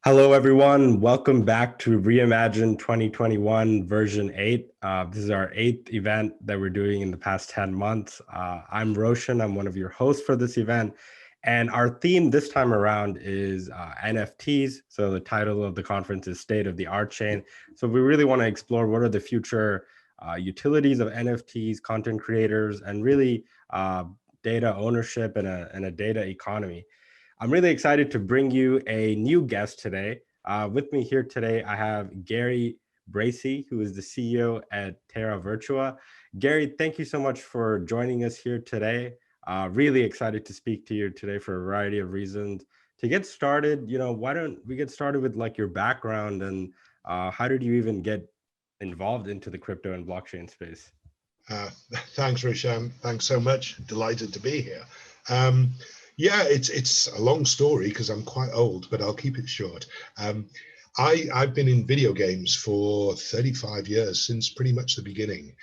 Hello, everyone. Welcome back to Reimagine 2021 version 8. This is our 8th event that we're doing in the past 10 months. I'm Roshan. I'm one of your hosts for this event. And our theme this time around is NFTs. So the title of the conference is State of the Art Chain. So we really want to explore what are the future utilities of NFTs, content creators, and really data ownership and a data economy. I'm really excited to bring you a new guest today. With me here today, I have Gary Bracey, who is the CEO at Terra Virtua. Gary, thank you so much for joining us here today. Really excited to speak to you today for a variety of reasons. To get started, why don't we get started with like your background and how did you even get involved into the crypto and blockchain space? Thanks, Roshan. Thanks so much. Delighted to be here. Yeah, it's a long story because I'm quite old, but I'll keep it short. I've been in video games for 35 years, since pretty much the beginning.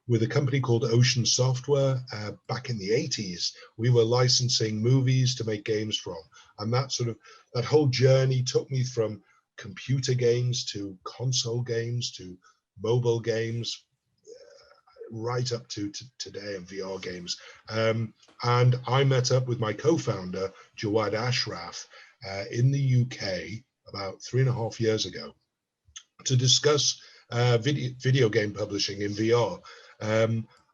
With a company called Ocean Software back in the 80s, we were licensing movies to make games from. And that whole journey took me from computer games to console games to mobile games, right up to today in VR games. And I met up with my co-founder, Jawad Ashraf, in the UK about 3.5 years ago to discuss video game publishing in VR.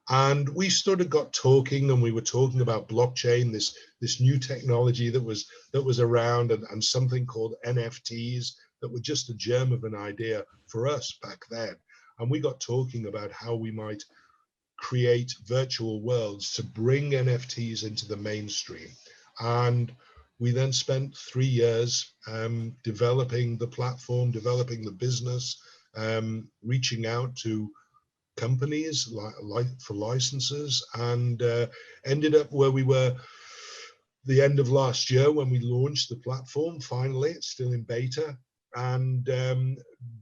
And we sort of got talking, and we were talking about blockchain, this new technology that was around, and something called NFTs that were just a germ of an idea for us back then. And we got talking about how we might create virtual worlds to bring NFTs into the mainstream. And we then spent 3 years developing the platform, developing the business, reaching out to companies like for licenses, and ended up where we were the end of last year when we launched the platform. Finally, it's still in beta, and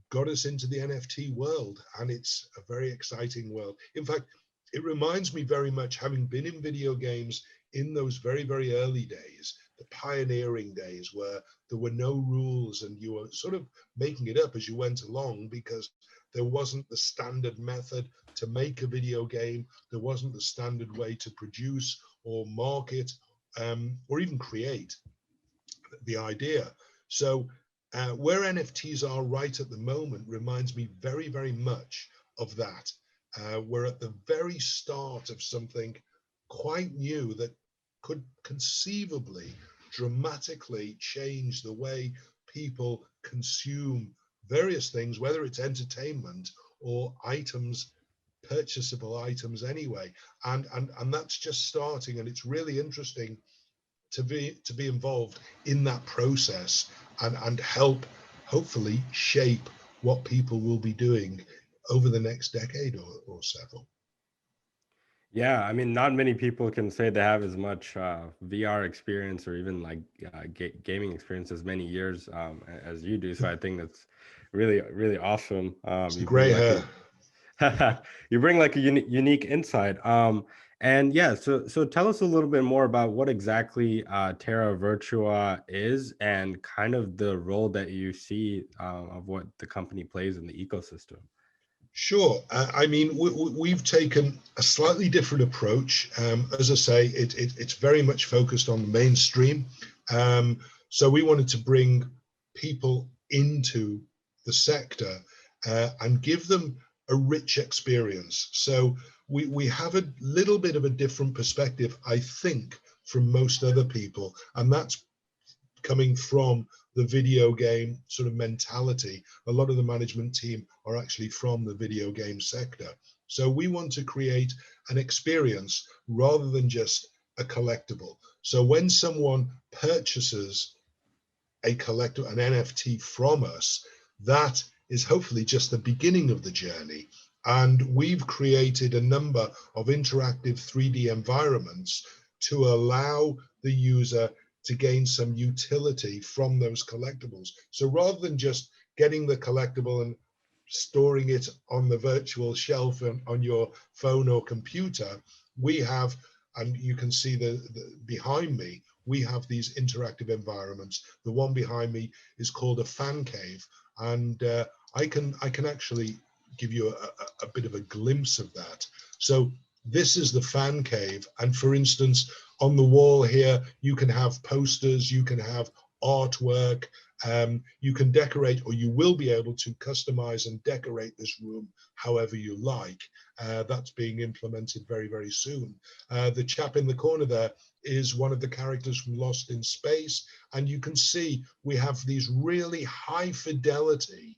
got us into the NFT world. And it's a very exciting world. In fact, it reminds me very much, having been in video games in those very, very early days, the pioneering days where there were no rules and you were sort of making it up as you went along, because there wasn't the standard method to make a video game. There wasn't the standard way to produce or market or even create the idea. So where NFTs are right at the moment reminds me very, very much of that. We're at the very start of something quite new that could conceivably dramatically change the way people consume various things, whether it's entertainment or items, purchasable items anyway. And that's just starting, and it's really interesting to be involved in that process and help hopefully shape what people will be doing over the next decade or several. Yeah, I mean, not many people can say they have as much VR experience or even like gaming experience as many years as you do. So I think that's really, really awesome. It's the You bring gray like hair. you bring like a unique insight. And yeah, so tell us a little bit more about what exactly Terra Virtua is and kind of the role that you see of what the company plays in the ecosystem. Sure. I mean, we've taken a slightly different approach. As I say, it's very much focused on the mainstream. So we wanted to bring people into the sector and give them a rich experience. So we have a little bit of a different perspective, I think, from most other people. And that's coming from the video game sort of mentality. A lot of the management team are actually from the video game sector. So we want to create an experience rather than just a collectible. So when someone purchases a collectible, an NFT from us, that is hopefully just the beginning of the journey. And we've created a number of interactive 3D environments to allow the user to gain some utility from those collectibles. So rather than just getting the collectible and storing it on the virtual shelf and on your phone or computer, we have, and you can see the behind me, we have these interactive environments. The one behind me is called a fan cave, and I can actually give you a bit of a glimpse of that. So this is the fan cave, and for instance, on the wall here, you can have posters, you can have artwork, you can decorate, or you will be able to customize and decorate this room however you like. That's being implemented very, very soon. The chap in the corner there is one of the characters from Lost in Space, and you can see we have these really high fidelity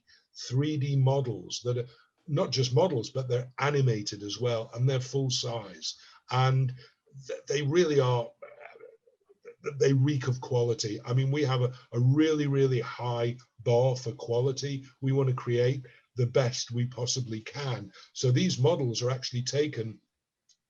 3D models that are not just models, but they're animated as well, and they're full size, and they really are, they reek of quality. I mean, we have a really, really high bar for quality. We want to create the best we possibly can. So these models are actually taken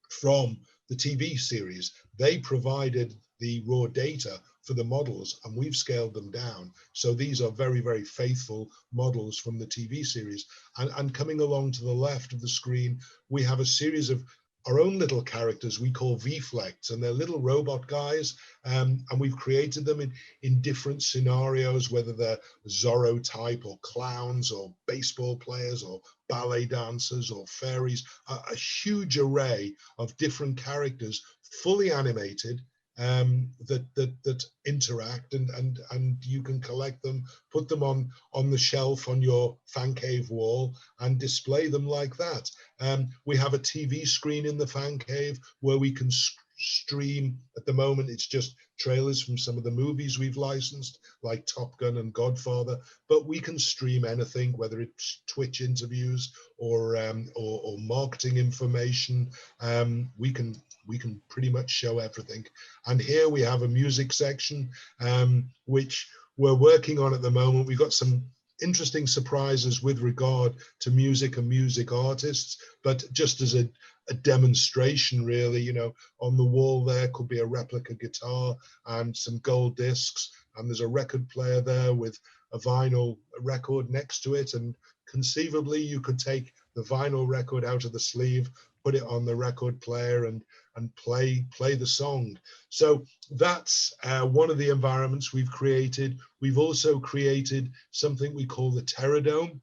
from the TV series. They provided the raw data for the models, and we've scaled them down. So these are very, very faithful models from the TV series. And coming along to the left of the screen, we have a series of our own little characters we call V-Flects, and they're little robot guys, and we've created them in different scenarios, whether they're Zorro type or clowns or baseball players or ballet dancers or fairies, a huge array of different characters, fully animated, that interact, and you can collect them, put them on the shelf on your fan cave wall, and display them like that. We have a TV screen in the fan cave where we can stream. At the moment, it's just trailers from some of the movies we've licensed, like Top Gun and Godfather, but we can stream anything, whether it's Twitch interviews or marketing information. We can pretty much show everything. And here we have a music section, which we're working on at the moment. We've got some interesting surprises with regard to music and music artists, but just as a demonstration, really, you know, on the wall there could be a replica guitar and some gold discs, and there's a record player there with a vinyl record next to it, and conceivably you could take the vinyl record out of the sleeve, put it on the record player, and play the song. So that's one of the environments we've created. We've also created something we call the Terra Dome,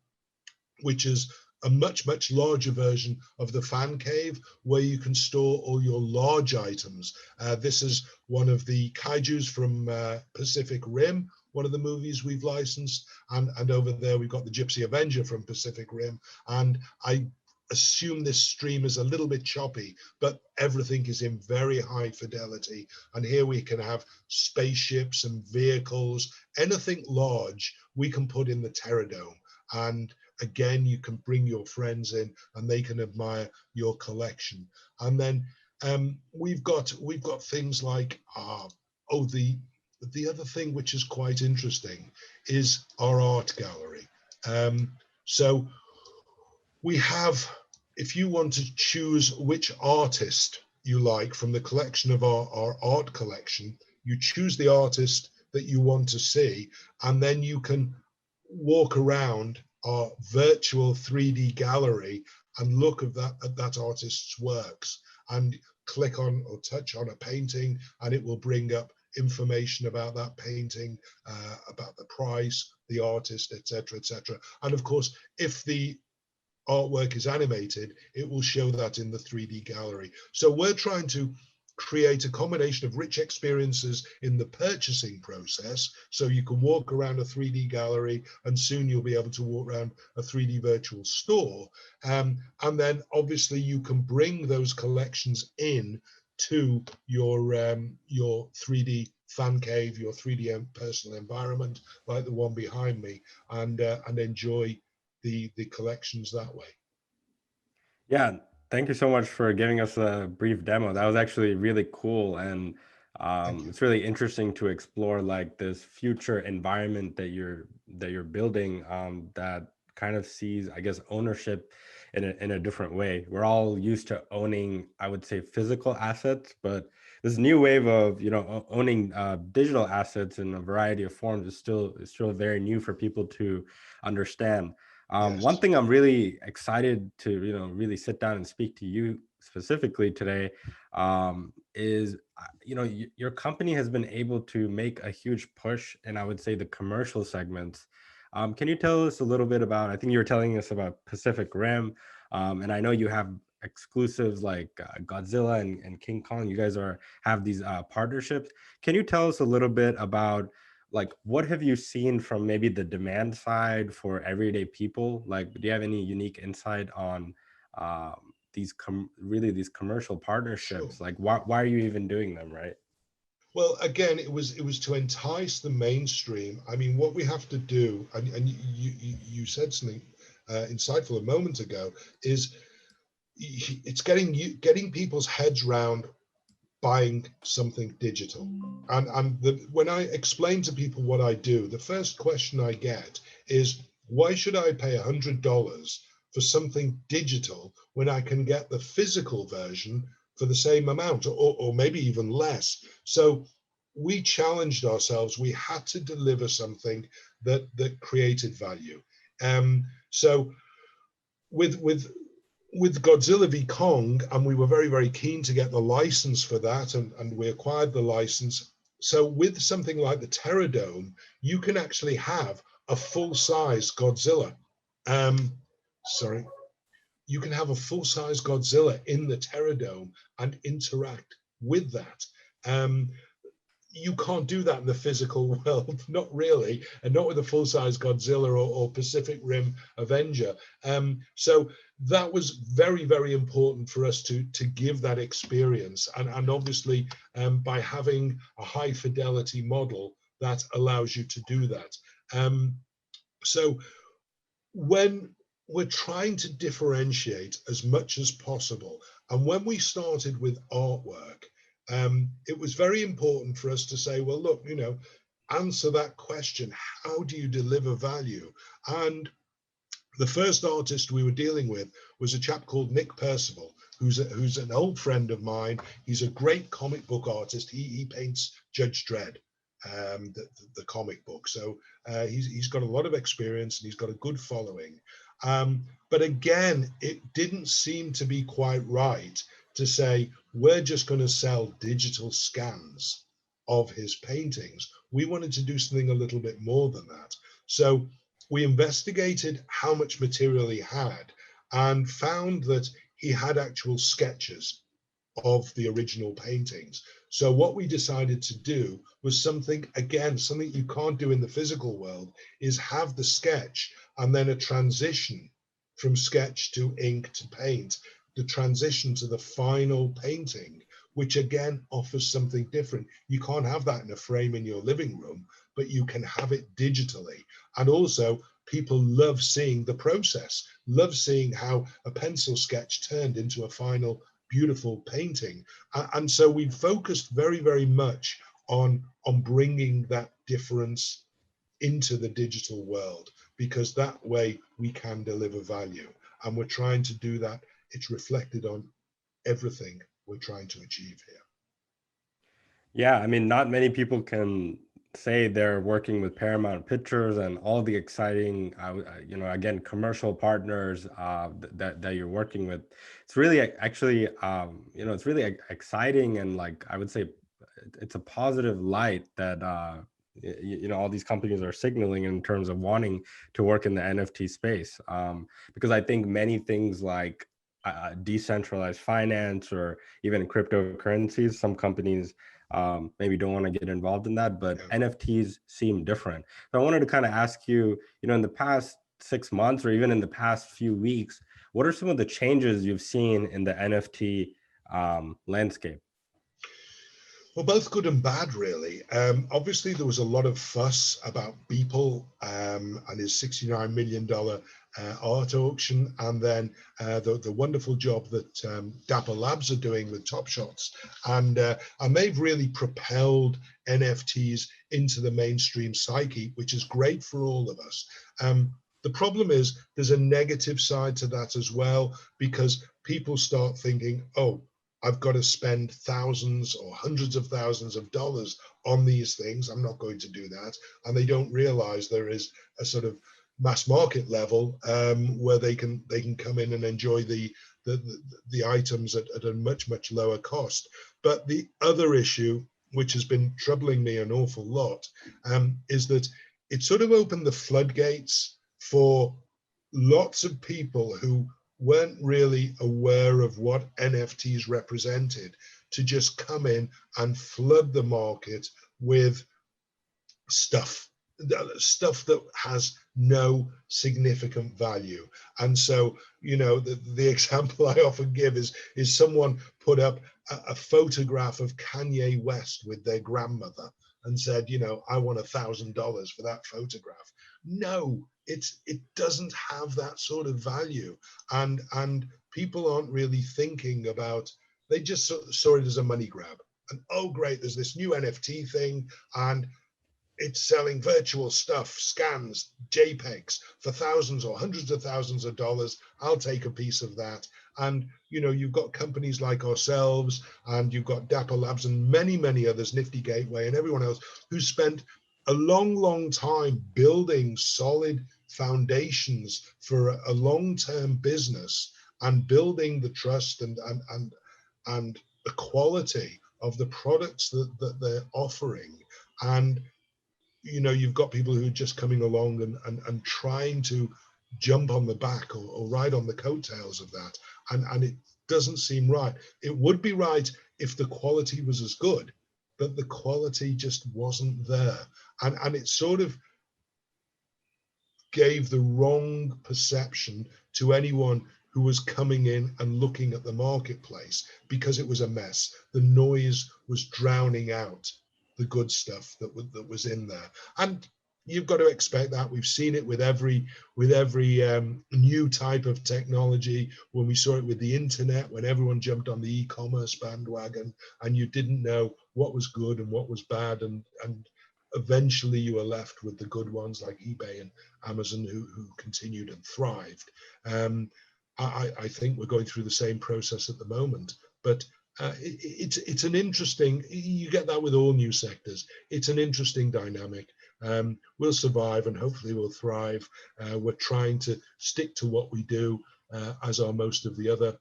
which is a much larger version of the fan cave, where you can store all your large items. This is one of the kaijus from Pacific Rim, one of the movies we've licensed, and over there we've got the Gypsy Avenger from Pacific Rim. And I assume this stream is a little bit choppy, but everything is in very high fidelity. And here we can have spaceships and vehicles, anything large we can put in the Terra Dome. And again, you can bring your friends in and they can admire your collection. And then we've got things like the other thing which is quite interesting is our art gallery. So we have, if you want to choose which artist you like from the collection of our art collection, you choose the artist that you want to see, and then you can walk around our virtual 3D gallery and look at that artist's works, and click on or touch on a painting, and it will bring up information about that painting, about the price, the artist, etc., etc. And of course, if the artwork is animated, it will show that in the 3D gallery. So we're trying to create a combination of rich experiences in the purchasing process, so you can walk around a 3D gallery, and soon you'll be able to walk around a 3D virtual store, and then obviously you can bring those collections in to your 3D fan cave, your 3D personal environment, like the one behind me, and enjoy the collections that way. Yeah, thank you so much for giving us a brief demo. That was actually really cool, and it's really interesting to explore like this future environment that you're building, that kind of sees, I guess, ownership in a different way. We're all used to owning, I would say, physical assets, but this new wave of, you know, owning digital assets in a variety of forms is still very new for people to understand. Yes. One thing I'm really excited to, you know, really sit down and speak to you specifically today is, your company has been able to make a huge push, and I would say the commercial segments. Can you tell us a little bit about, I think you were telling us about Pacific Rim, and I know you have exclusives like Godzilla and King Kong. You guys have these partnerships. Can you tell us a little bit about, like, what have you seen from maybe the demand side for everyday people? Like, do you have any unique insight on these commercial Sure. partnerships? Like, why are you even doing them, right? Well, again, it was to entice the mainstream. I mean, what we have to do, and you said something insightful a moment ago, is it's getting people's heads round buying something digital. And when I explain to people what I do, the first question I get is, why should I pay $100 for something digital when I can get the physical version for the same amount, or maybe even less? So we challenged ourselves. We had to deliver something that created value. So with Godzilla v Kong, and we were very, very keen to get the license for that, and we acquired the license. So with something like the Terra Dome, you can actually have a full-size Godzilla. Um, sorry, you can have a full-size Godzilla in the Terra Dome and interact with that. You can't do that in the physical world, not really, and not with a full-size Godzilla or Pacific Rim Avenger. So that was very, very important for us to give that experience, and obviously by having a high fidelity model that allows you to do that. So when we're trying to differentiate as much as possible, and when we started with artwork, it was very important for us to say, well, look, answer that question. How do you deliver value? And the first artist we were dealing with was a chap called Nick Percival, who's an old friend of mine. He's a great comic book artist. He paints Judge Dredd, the comic book. So he's got a lot of experience and he's got a good following. But again, it didn't seem to be quite right to say, we're just going to sell digital scans of his paintings. We wanted to do something a little bit more than that. So we investigated how much material he had and found that he had actual sketches of the original paintings. So what we decided to do was something you can't do in the physical world, is have the sketch and then a transition from sketch to ink to paint, the transition to the final painting, which again offers something different. You can't have that in a frame in your living room, but you can have it digitally. And also, people love seeing the process, love seeing how a pencil sketch turned into a final beautiful painting. And so we focused very, very much on bringing that difference into the digital world, because that way we can deliver value. And we're trying to do that. It's reflected on everything we're trying to achieve here. Yeah, I mean, not many people can say they're working with Paramount Pictures and all the exciting, again, commercial partners that you're working with. It's really actually, it's really exciting, and, like, I would say it's a positive light that all these companies are signaling in terms of wanting to work in the NFT space, because I think many things like decentralized finance or even cryptocurrencies, some companies maybe don't want to get involved in that, but NFTs seem different. So I wanted to kind of ask you, in the past 6 months or even in the past few weeks, what are some of the changes you've seen in the NFT landscape? Well, both good and bad, really. Obviously, there was a lot of fuss about Beeple and his $69 million art auction, and then the wonderful job that Dapper Labs are doing with Top Shots. And they've really propelled NFTs into the mainstream psyche, which is great for all of us. The problem is there's a negative side to that as well, because people start thinking, oh, I've got to spend thousands or hundreds of thousands of dollars on these things. I'm not going to do that. And they don't realize there is a sort of mass market level where they can come in and enjoy the the items at a much, much lower cost. But the other issue, which has been troubling me an awful lot, is that it sort of opened the floodgates for lots of people who weren't really aware of what NFTs represented to just come in and flood the market with stuff that has no significant value. And so, you know, the example I often give is someone put up a photograph of Kanye West with their grandmother and said, you know, I want $1,000 for that photograph. No, it doesn't have that sort of value, and people aren't really thinking about. They just saw it as a money grab, and oh great, there's this new NFT thing, and it's selling virtual stuff, scans, JPEGs for thousands or hundreds of thousands of dollars. I'll take a piece of that. And, you know, you've got companies like ourselves, and you've got Dapper Labs and many, many others, Nifty Gateway and everyone else, who spent a long, long time building solid foundations for a long-term business and building the trust and the quality of the products that they're offering. And you know, you've got people who are just coming along and trying to jump on the back or ride on the coattails of that. And it doesn't seem right. It would be right if the quality was as good, but the quality just wasn't there. And it sort of gave the wrong perception to anyone who was coming in and looking at the marketplace, because it was a mess. The noise was drowning out the good stuff that was in there. And you've got to expect that. We've seen it with every new type of technology. When we saw it with the internet, when everyone jumped on the e-commerce bandwagon, and you didn't know what was good and what was bad, and eventually you were left with the good ones like eBay and Amazon who continued and thrived. I think we're going through the same process at the moment, but it's an interesting, you get that with all new sectors. It's an interesting dynamic. We'll survive and hopefully we'll thrive. We're trying to stick to what we do, as are most of the other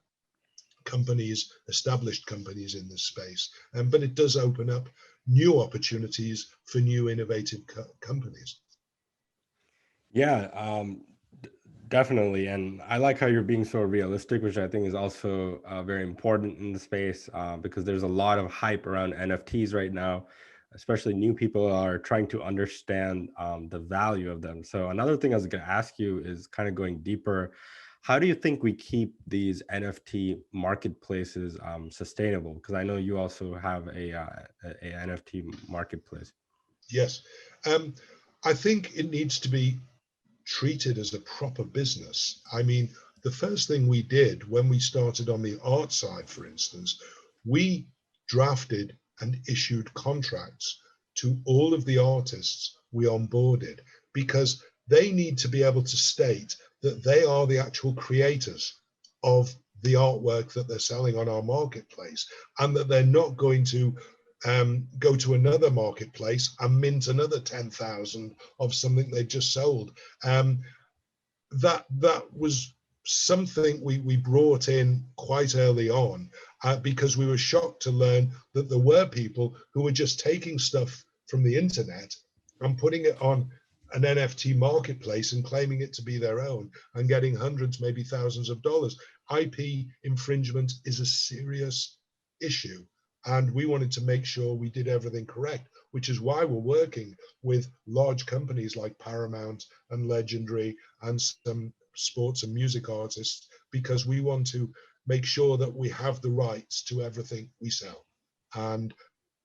companies, established companies in this space. But it does open up new opportunities for new innovative companies. Yeah, definitely. And I like how you're being so realistic, which I think is also very important in the space, because there's a lot of hype around NFTs right now, especially new people are trying to understand the value of them. So another thing I was going to ask you is kind of going deeper. How do you think we keep these NFT marketplaces sustainable? Because I know you also have a NFT marketplace. Yes, I think it needs to be treated as a proper business. I mean, the first thing we did when we started on the art side, for instance, we drafted and issued contracts to all of the artists we onboarded, because they need to be able to state that they are the actual creators of the artwork that they're selling on our marketplace, and that they're not going to go to another marketplace and mint another 10,000 of something they just sold. That was something we brought in quite early on, because we were shocked to learn that there were people who were just taking stuff from the internet and putting it on an NFT marketplace and claiming it to be their own and getting hundreds, maybe thousands of dollars. IP infringement is a serious issue. And we wanted to make sure we did everything correct, which is why we're working with large companies like Paramount and Legendary and some sports and music artists, because we want to make sure that we have the rights to everything we sell, and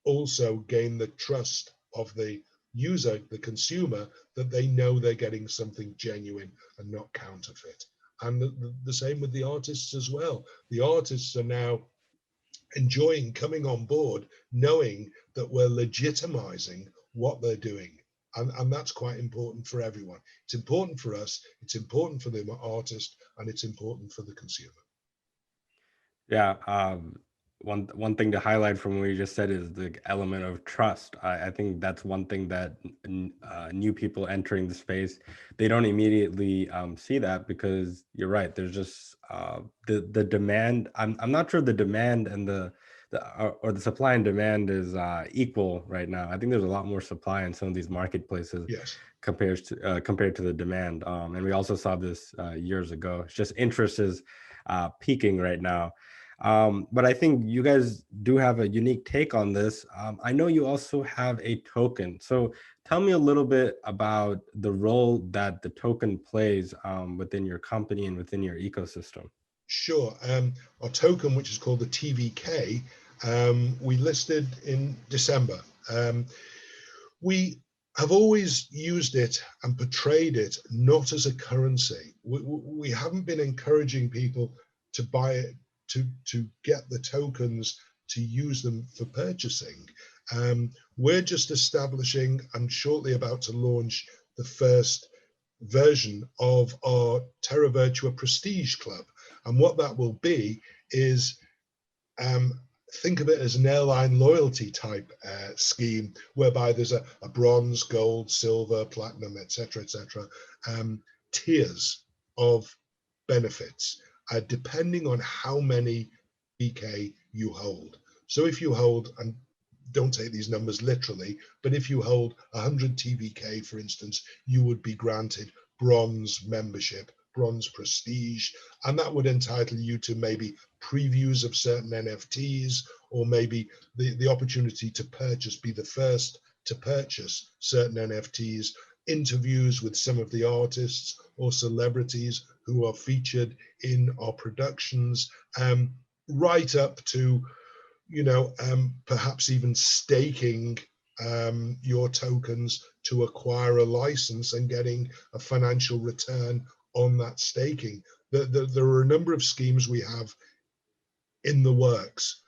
also gain the trust of the user, the consumer, that they know they're getting something genuine and not counterfeit. And the same with the artists as well. The artists are now enjoying coming on board, knowing that we're legitimizing what they're doing. And that's quite important for everyone. It's important for us, it's important for the artist, and it's important for the consumer. Yeah, one thing to highlight from what you just said is the element of trust. I think that's one thing that new people entering the space, they don't immediately see that, because you're right. There's just the demand. I'm not sure the demand and or the supply and demand is equal right now. I think there's a lot more supply in some of these marketplaces Yes. compared to the demand. And we also saw this years ago. It's just interest is peaking right now. But I think you guys do have a unique take on this. I know you also have a token. So tell me a little bit about the role that the token plays within your company and within your ecosystem. Sure. Our token, which is called the TVK, we listed in December. We have always used it and portrayed it not as a currency. We haven't been encouraging people to buy it, to get the tokens, to use them for purchasing. We're just establishing and shortly about to launch the first version of our Terra Virtua Prestige Club. And what that will be is, think of it as an airline loyalty type scheme, whereby there's a bronze, gold, silver, platinum, etc., tiers of benefits, depending on how many BK you hold. So if you hold, and don't take these numbers literally, but if you hold 100 TVK, for instance, you would be granted bronze membership, bronze prestige, and that would entitle you to maybe previews of certain NFTs, or maybe the opportunity to purchase, be the first to purchase certain NFTs, interviews with some of the artists or celebrities who are featured in our productions, right up to, perhaps even staking your tokens to acquire a license and getting a financial return on that staking. There are a number of schemes we have in the works,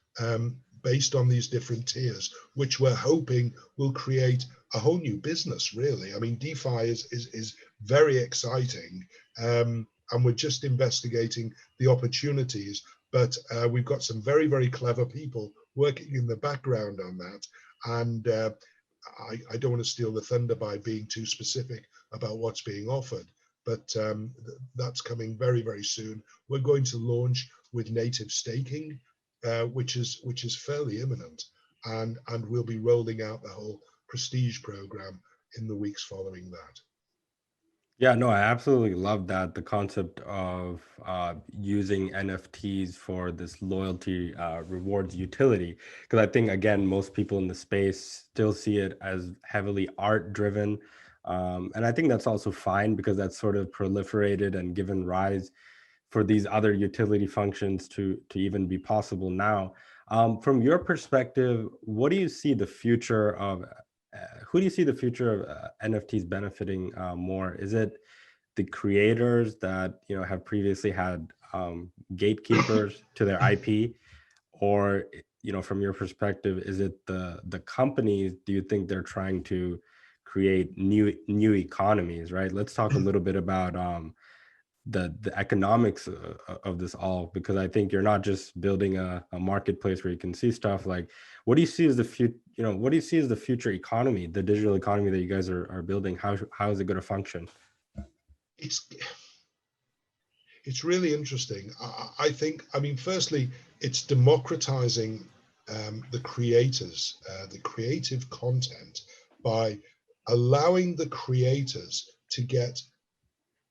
based on these different tiers, which we're hoping will create a whole new business, really. I mean, DeFi is very exciting, and we're just investigating the opportunities, but we've got some very, very clever people working in the background on that. And I don't want to steal the thunder by being too specific about what's being offered, but that's coming very, very soon. We're going to launch with native staking, which is fairly imminent, and we'll be rolling out the whole prestige program in the weeks following that. Yeah, no, I absolutely love that, the concept of using NFTs for this loyalty rewards utility. Because I think, again, most people in the space still see it as heavily art driven. And I think that's also fine, because that's sort of proliferated and given rise for these other utility functions to even be possible now. From your perspective, what do you see the future of who do you see the future of NFTs benefiting more? Is it the creators that have previously had gatekeepers to their IP, or from your perspective, is it the companies? Do you think they're trying to create new economies? Right. Let's talk a little bit about the economics of this all, because I think you're not just building a marketplace where you can see stuff. Like, what do you see as the future? What do you see as the future economy, the digital economy that you guys are building? How is it going to function? It's really interesting. I think, I mean, firstly, it's democratizing the creators, the creative content, by allowing the creators to get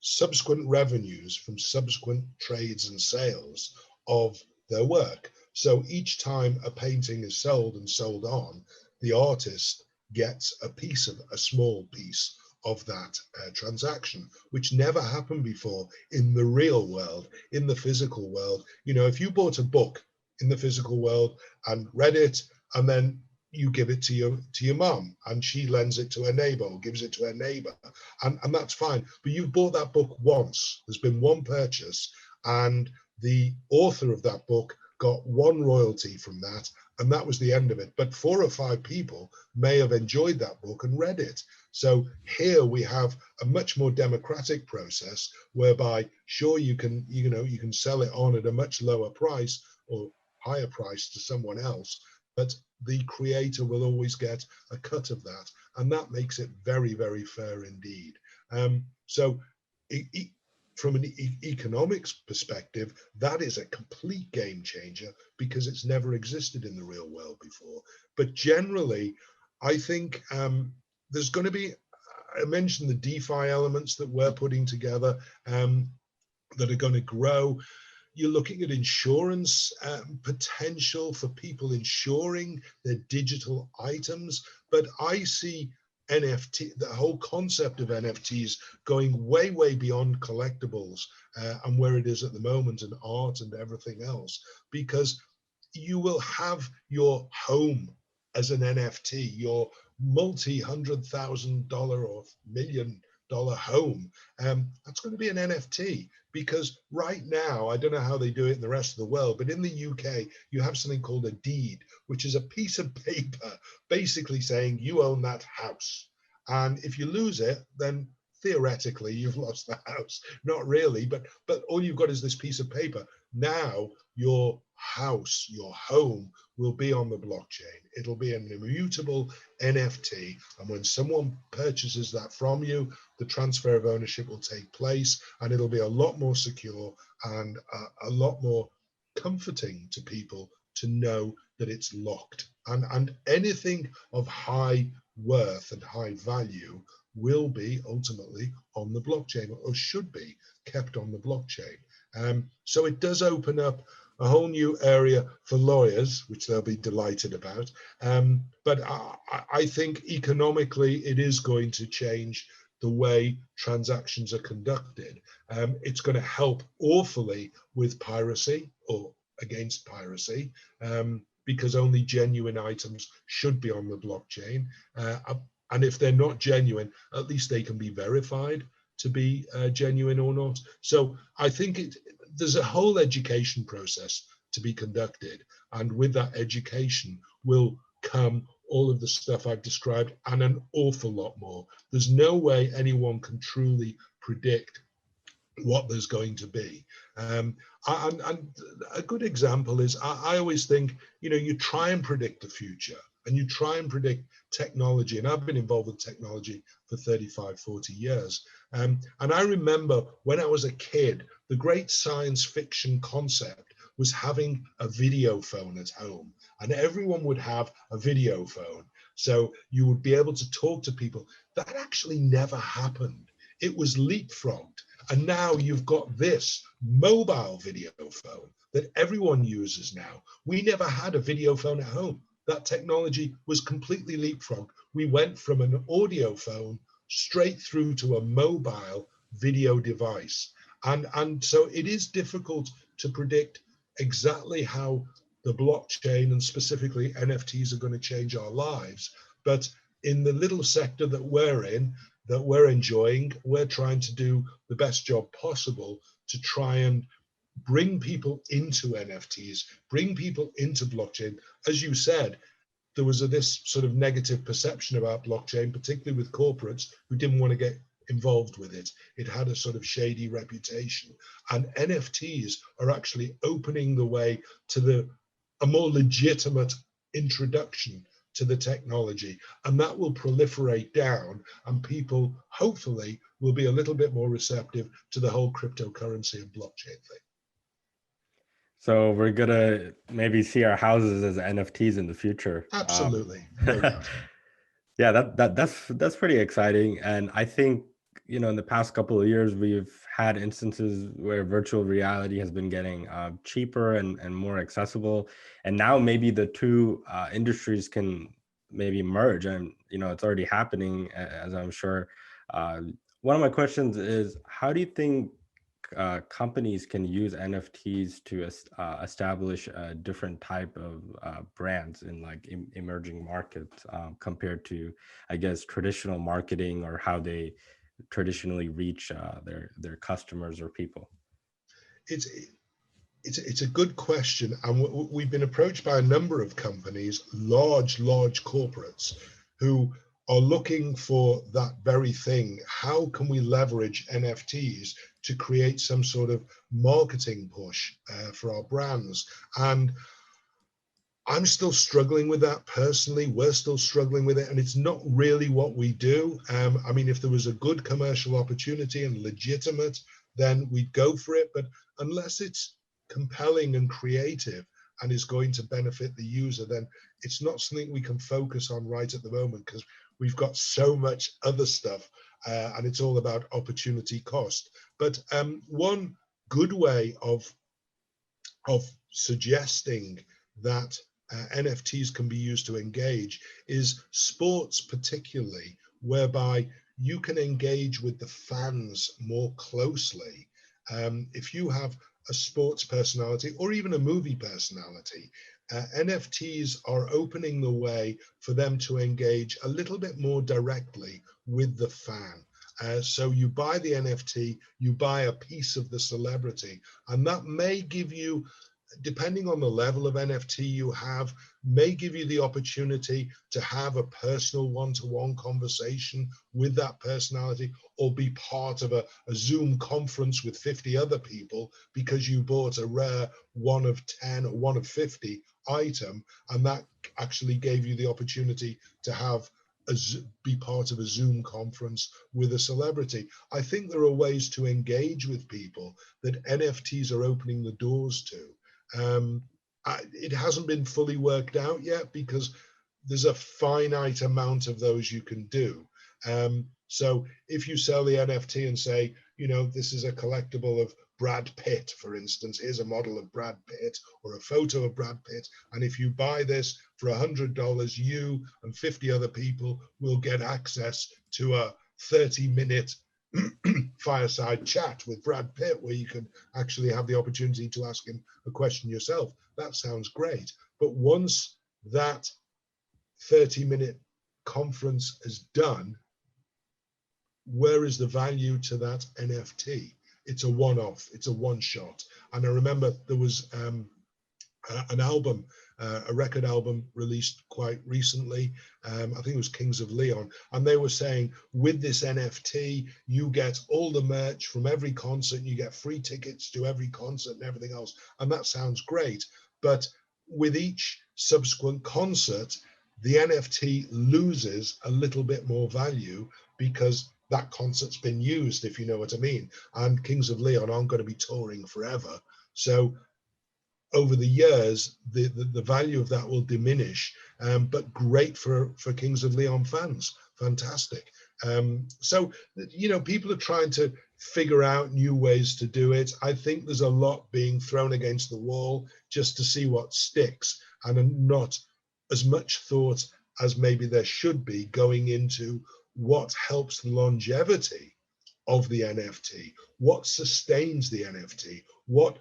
subsequent revenues from subsequent trades and sales of their work. So each time a painting is sold and sold on, the artist gets a small piece of that transaction, which never happened before in the real world, in the physical world. If you bought a book in the physical world and read it, and then you give it to your mom, and she lends it to her neighbor, or gives it to her neighbor, and that's fine. But you've bought that book once. There's been one purchase, and the author of that book got one royalty from that, and that was the end of it. But 4 or 5 people may have enjoyed that book and read it. So here we have a much more democratic process, whereby, sure, you can sell it on at a much lower price, or higher price to someone else, but the creator will always get a cut of that, and that makes it very, very fair indeed. So from an economics perspective, that is a complete game changer because it's never existed in the real world before. But generally, I think there's going to be, I mentioned the DeFi elements that we're putting together that are going to grow. You're looking at insurance potential for people insuring their digital items, but I see NFT, the whole concept of NFTs going way, way beyond collectibles and where it is at the moment, and art and everything else, because you will have your home as an NFT, your multi-$100,000 or $1 million home. That's going to be an NFT, because right now, I don't know how they do it in the rest of the world, but in the UK, you have something called a deed, which is a piece of paper basically saying you own that house. And if you lose it, then theoretically you've lost the house. Not really, but all you've got is this piece of paper. Now your house, your home, will be on the blockchain. It'll be an immutable NFT, and when someone purchases that from you, the transfer of ownership will take place, and it'll be a lot more secure and a lot more comforting to people to know that it's locked. And anything of high worth and high value will be ultimately on the blockchain, or should be kept on the blockchain. So it does open up a whole new area for lawyers, which they'll be delighted about. But I think economically it is going to change the way transactions are conducted. It's going to help awfully with piracy, or against piracy, because only genuine items should be on the blockchain. And if they're not genuine, at least they can be verified to be genuine or not. So I think there's a whole education process to be conducted. And with that education will come all of the stuff I've described and an awful lot more. There's no way anyone can truly predict what there's going to be. And a good example is, I always think, you try and predict the future, and you try and predict technology. And I've been involved with technology for 35, 40 years. And I remember when I was a kid, the great science fiction concept was having a video phone at home, and everyone would have a video phone. So you would be able to talk to people. That actually never happened. It was leapfrogged. And now you've got this mobile video phone that everyone uses now. We never had a video phone at home. That technology was completely leapfrogged. We went from an audio phone straight through to a mobile video device. And so it is difficult to predict exactly how the blockchain and specifically NFTs are going to change our lives. But in the little sector that we're in, that we're enjoying, we're trying to do the best job possible to try and bring people into NFTs, bring people into blockchain. As you said, there was this sort of negative perception about blockchain, particularly with corporates who didn't want to get involved with it. It had a sort of shady reputation. And NFTs are actually opening the way to a more legitimate introduction to the technology, and that will proliferate down, and people hopefully will be a little bit more receptive to the whole cryptocurrency and blockchain thing. So we're gonna maybe see our houses as NFTs in the future. Absolutely. No doubt. Yeah, that's pretty exciting. And I think, in the past couple of years, we've had instances where virtual reality has been getting cheaper and more accessible. And now maybe the two industries can maybe merge, and, it's already happening, as I'm sure. One of my questions is, how do you think companies can use NFTs to establish a different type of brands in like emerging markets compared to, I guess, traditional marketing, or how they traditionally reach their customers or people? It's a good question, and we've been approached by a number of companies, large corporates, who are looking for that very thing. How can we leverage NFTs to create some sort of marketing push for our brands? And I'm still struggling with that personally. We're still struggling with it, and it's not really what we do. I mean, if there was a good commercial opportunity and legitimate, then we'd go for it. But unless it's compelling and creative and is going to benefit the user, then it's not something we can focus on right at the moment, because we've got so much other stuff, and it's all about opportunity cost. But one good way of suggesting that NFTs can be used to engage is sports, particularly, whereby you can engage with the fans more closely. If you have a sports personality or even a movie personality, NFTs are opening the way for them to engage a little bit more directly with the fan. So you buy the NFT, you buy a piece of the celebrity, and that may give you, depending on the level of NFT you have, may give you the opportunity to have a personal one-to-one conversation with that personality, or be part of a Zoom conference with 50 other people because you bought a rare 1 of 10 or 1 of 50 item, and that actually gave you the opportunity to have be part of a Zoom conference with a celebrity. I think there are ways to engage with people that NFTs are opening the doors to. It hasn't been fully worked out yet, because there's a finite amount of those you can do. So if you sell the NFT and say, you know, this is a collectible of Brad Pitt, for instance, here's a model of Brad Pitt or a photo of Brad Pitt, and if you buy this for $100, you and 50 other people will get access to a 30-minute fireside chat with Brad Pitt, where you can actually have the opportunity to ask him a question yourself. That sounds great. But once that 30-minute conference is done, where is the value to that NFT? It's a one-off, it's a one-shot. And I remember there was an album, a record album released quite recently. I think it was Kings of Leon. And they were saying, with this NFT, you get all the merch from every concert, you get free tickets to every concert and everything else. And that sounds great. But with each subsequent concert, the NFT loses a little bit more value, because that concert's been used, if you know what I mean. And Kings of Leon aren't going to be touring forever. So over the years, the value of that will diminish, but great for Kings of Leon fans. Fantastic. So, you know, people are trying to figure out new ways to do it. I think there's a lot being thrown against the wall just to see what sticks, and not as much thought as maybe there should be going into what helps the longevity of the NFT, what sustains the NFT, what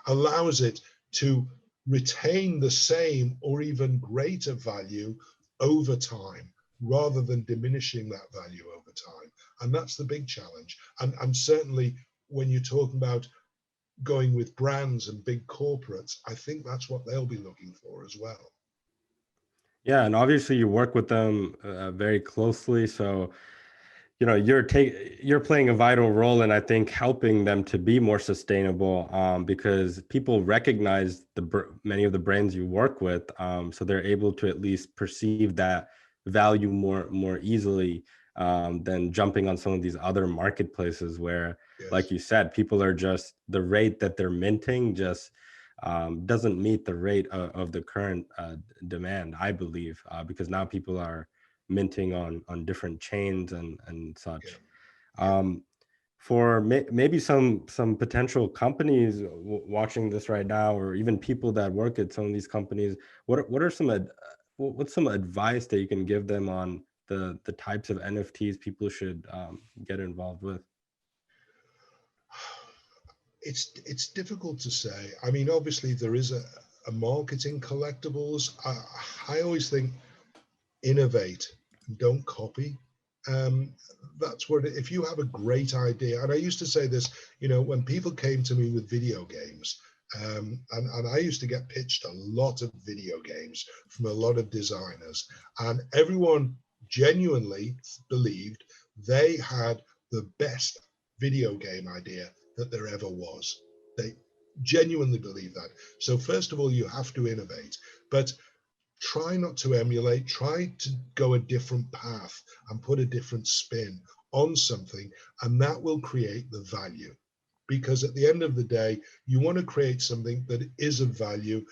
allows it to retain the same or even greater value over time, rather than diminishing that value over time. And that's the big challenge. And certainly when you're talking about going with brands and big corporates, I think that's what they'll be looking for as well. Yeah, and obviously you work with them very closely, so you know you're playing a vital role in, I think, helping them to be more sustainable, because people recognize many of the brands you work with, so they're able to at least perceive that value more easily, than jumping on some of these other marketplaces where, Yes. like you said, people are just, the rate that they're minting just doesn't meet the rate of the current demand, I believe, because now people are minting on different chains and such. Yeah. For maybe some potential companies watching this right now, or even people that work at some of these companies, what are what's some advice that you can give them on the types of NFTs people should get involved with? It's difficult to say. I mean, obviously there is a market in collectibles. I always think innovate, don't copy. That's what, if you have a great idea, and I used to say this, you know, when people came to me with video games, and I used to get pitched a lot of video games from a lot of designers, and everyone genuinely believed they had the best video game idea that there ever was. genuinely believe that. So first of all, you have to innovate, but try not to emulate, try to go a different path and put a different spin on something, and that will create the value. Because at the end of the day, you want to create something that is of value.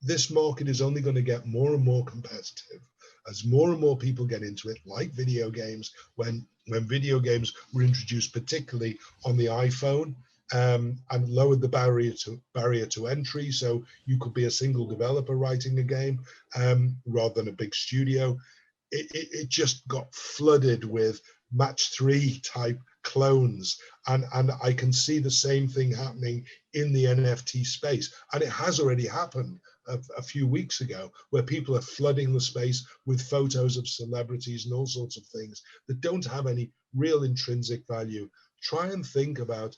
This market is only going to get more and more competitive as more and more people get into it, like video games. When video games were introduced, particularly on the iPhone, and lowered the barrier to entry, so you could be a single developer writing a game rather than a big studio. It just got flooded with match 3 type clones, and I can see the same thing happening in the NFT space, and it has already happened a few weeks ago, where people are flooding the space with photos of celebrities and all sorts of things that don't have any real intrinsic value. Try and think about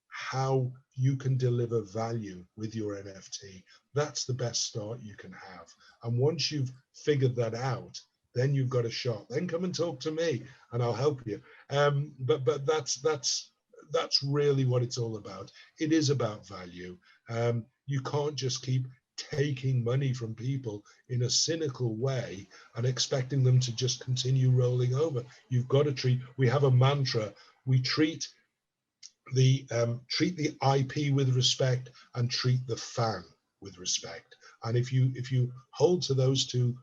how you can deliver value with your NFT. That's the best start you can have. And once you've figured that out, then you've got a shot. Then come and talk to me and I'll help you. But that's really what it's all about. It is about value. You can't just keep taking money from people in a cynical way and expecting them to just continue rolling over. You've got to treat, we have a mantra, we treat the IP with respect and treat the fan with respect. And if you hold to those two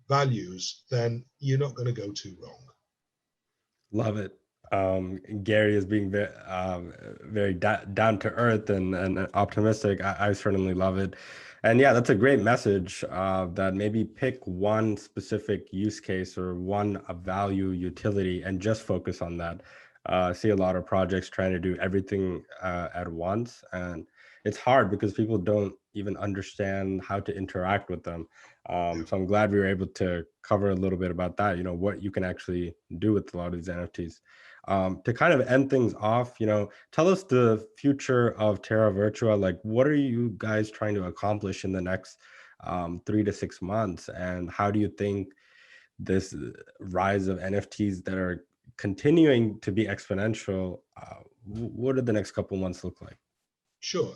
values, then you're not going to go too wrong. Love it. Gary is being very down to earth and optimistic. I certainly love it. And yeah, that's a great message, that maybe pick one specific use case or one value utility and just focus on that. I see a lot of projects trying to do everything at once, and it's hard because people don't even understand how to interact with them. So I'm glad we were able to cover a little bit about that, what you can actually do with a lot of these NFTs. To kind of end things off, tell us the future of Terra Virtua. Like, what are you guys trying to accomplish in the next 3 to 6 months? And how do you think this rise of NFTs that are continuing to be exponential, what do the next couple months look like? Sure.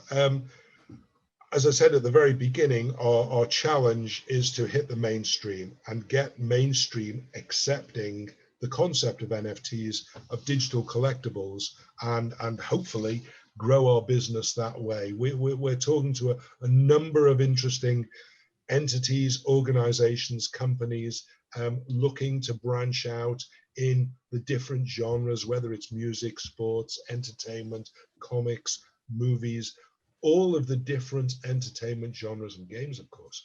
As I said at the very beginning, our challenge is to hit the mainstream and get mainstream accepting the concept of NFTs, of digital collectibles, and hopefully grow our business that way. We're talking to a number of interesting entities, organizations, companies looking to branch out in the different genres, whether it's music, sports, entertainment, comics, movies. All of the different entertainment genres and games, of course,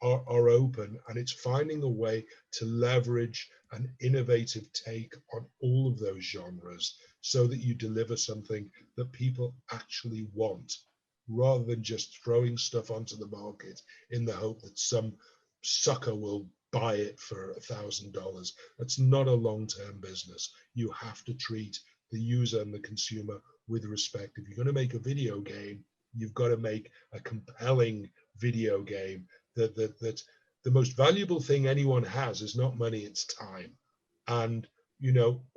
are open, and it's finding a way to leverage an innovative take on all of those genres so that you deliver something that people actually want, rather than just throwing stuff onto the market in the hope that some sucker will buy it for $1,000. That's not a long-term business. You have to treat the user and the consumer with respect. If you're going to make a video game, you've got to make a compelling video game. That the most valuable thing anyone has is not money, it's time. And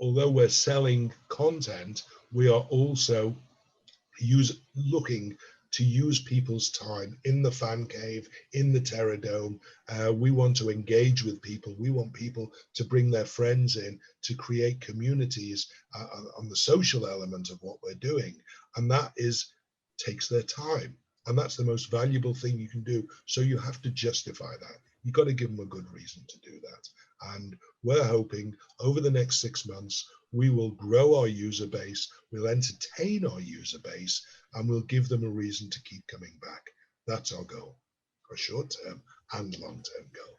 although we're selling content, we are also looking to use people's time in the fan cave, in the Terra Dome. We want to engage with people. We want people to bring their friends in to create communities on the social element of what we're doing. And that takes their time. And that's the most valuable thing you can do. So you have to justify that. You've got to give them a good reason to do that. And we're hoping over the next 6 months, we will grow our user base, we'll entertain our user base, and we'll give them a reason to keep coming back. That's our goal, our short-term and long-term goal.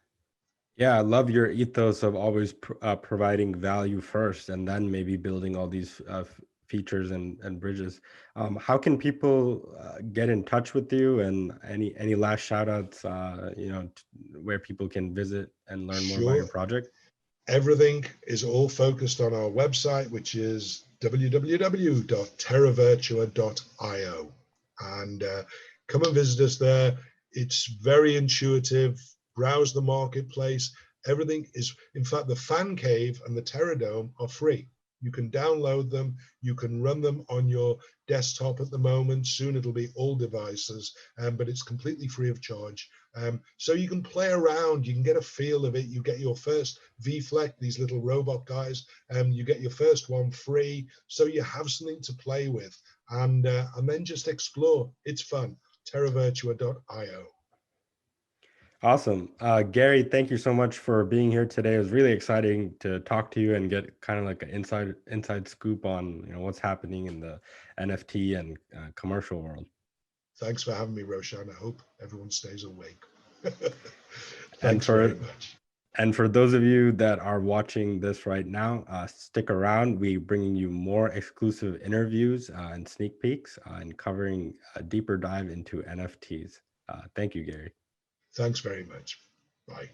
Yeah, I love your ethos of always providing value first, and then maybe building all these features and bridges. How can people get in touch with you, and any last shout outs, where people can visit and learn more about your project? Everything is all focused on our website, which is www.terravirtua.io, and come and visit us there. It's very intuitive. Browse the marketplace. Everything is, in fact, the fan cave and the Terra Dome are free. You can download them. You can run them on your desktop at the moment. Soon it'll be all devices, but it's completely free of charge. So you can play around, you can get a feel of it. You get your first VFleck, these little robot guys, you get your first one free. So you have something to play with, and then just explore. It's fun. TerraVirtua.io. Awesome. Gary, thank you so much for being here today. It was really exciting to talk to you and get kind of like an inside scoop on, you know, what's happening in the NFT and commercial world. Thanks for having me, Roshan. I hope everyone stays awake. And Thanks very much. And for those of you that are watching this right now, stick around. We're bringing you more exclusive interviews and sneak peeks and covering a deeper dive into NFTs. Thank you, Gary. Thanks very much. Bye.